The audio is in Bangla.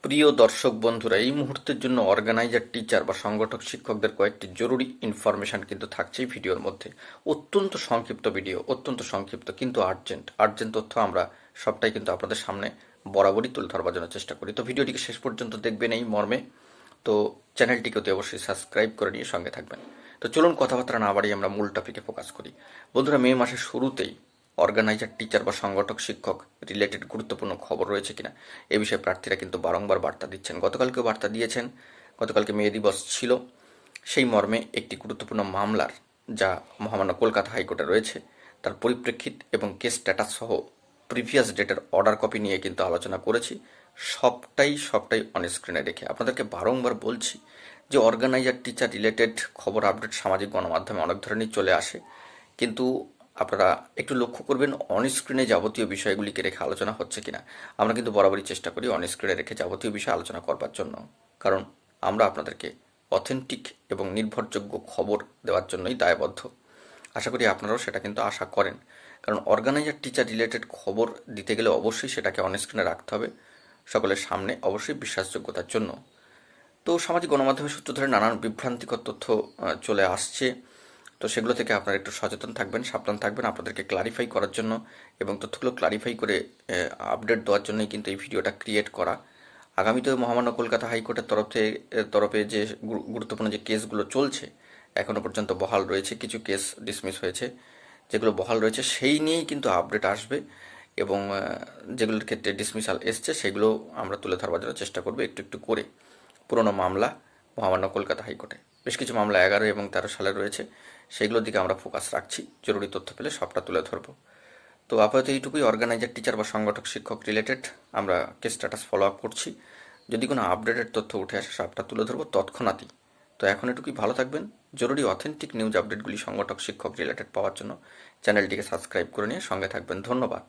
প্রিয় দর্শক বন্ধুরা, এই মুহূর্তের জন্য অর্গানাইজার, টিচার বা সংগঠক শিক্ষকদের কয়েকটি জরুরি ইনফরমেশন কিন্তু থাকছেই ভিডিওর মধ্যে। অত্যন্ত সংক্ষিপ্ত ভিডিও, অত্যন্ত সংক্ষিপ্ত কিন্তু আর্জেন্ট আর্জেন্ট তথ্য আমরা সবটাই কিন্তু আপনাদের সামনে বরাবরই তুলে ধরবার জন্য চেষ্টা করি। তো ভিডিওটিকে শেষ পর্যন্ত দেখবেন এই মর্মে। তো চ্যানেলটিকে অতি অবশ্যই সাবস্ক্রাইব করে নিয়ে সঙ্গে থাকবেন। তো চলুন কথাবার্তা না বাড়িয়ে আমরা মূল টপিকে ফোকাস করি। বন্ধুরা, মে মাসের শুরুতেই অর্গানাইজার, টিচার বা সংগঠক শিক্ষক রিলেটেড গুরুত্বপূর্ণ খবর রয়েছে কিনা এ বিষয়ে প্রার্থীরা কিন্তু বারংবার বার্তা দিচ্ছেন। গতকালকেও বার্তা দিয়েছেন। গতকালকে মে দিবস ছিল। সেই মর্মে একটি গুরুত্বপূর্ণ মামলার, যা মহামান্য কলকাতা হাইকোর্টে রয়েছে, তার পরিপ্রেক্ষিত এবং কেস স্ট্যাটাস সহ প্রিভিয়াস ডেটের অর্ডার কপি নিয়ে কিন্তু আলোচনা করেছি। সবটাই অন স্ক্রিনে রেখে আপনাদেরকে বারংবার বলছি যে অর্গানাইজার, টিচার রিলেটেড খবর আপডেট সামাজিক গণমাধ্যমে অনেক ধরনের চলে আসে, কিন্তু আপনারা একটু লক্ষ্য করবেন অন স্ক্রিনে যাবতীয় বিষয়গুলিকে রেখে আলোচনা হচ্ছে কিনা। আমরা কিন্তু বরাবরই চেষ্টা করি অন স্ক্রিনে রেখে যাবতীয় বিষয় আলোচনা করবার জন্য, কারণ আমরা আপনাদেরকে অথেন্টিক এবং নির্ভরযোগ্য খবর দেওয়ার জন্যই দায়বদ্ধ। আশা করি আপনারাও সেটা কিন্তু আশা করেন, কারণ অর্গানাইজার, টিচার রিলেটেড খবর দিতে গেলে অবশ্যই সেটাকে অন স্ক্রিনে রাখতে হবে, সকলের সামনে, অবশ্যই বিশ্বাসযোগ্যতার জন্য। তো সামাজিক গণমাধ্যমের সূত্র ধরে নানান বিভ্রান্তিকর তথ্য চলে আসছে। তো সেগুলো থেকে আপনারা একটু সচেতন থাকবেন, সাবধান থাকবেন, আপনাদেরকে ক্লারিফাই করার জন্য এবং তথ্যগুলো ক্লারিফাই করে আপডেট দেওয়ার জন্যই কিন্তু এই ভিডিওটা ক্রিয়েট করা। আগামীতে মহামান্য কলকাতা হাইকোর্টের তরফে যে গুরুত্বপূর্ণ যে কেসগুলো চলছে, এখনও পর্যন্ত বহাল রয়েছে, কিছু কেস ডিসমিস হয়েছে, যেগুলো বহাল রয়েছে সেই নিয়েই কিন্তু আপডেট আসবে, এবং যেগুলোর ক্ষেত্রে ডিসমিসাল এসছে সেগুলো আমরা তুলে ধরবার জন্য চেষ্টা করবো একটু একটু করে। পুরনো মামলা মহামান্য কলকাতা হাইকোর্টে বেশ কিছু মামলা 11 এবং 13 সালে রয়েছে, সেগুলোর দিকে আমরা ফোকাস রাখছি। জরুরি তথ্য পেলে সবটা তুলে ধরবো। তো আপাতত এইটুকুই। অর্গানাইজার, টিচার বা সংগঠক শিক্ষক রিলেটেড আমরা কেস স্ট্যাটাস ফলো আপ করছি। যদি কোনো আপডেটেড তথ্য উঠে আসে সবটা তুলে ধরবো তৎক্ষণাৎই। তো এখন এটুকুই, ভালো থাকবেন। জরুরি অথেন্টিক নিউজ আপডেটগুলি সংগঠক শিক্ষক রিলেটেড পাওয়ার জন্য চ্যানেলটিকে সাবস্ক্রাইব করে নিয়ে সঙ্গে থাকবেন। ধন্যবাদ।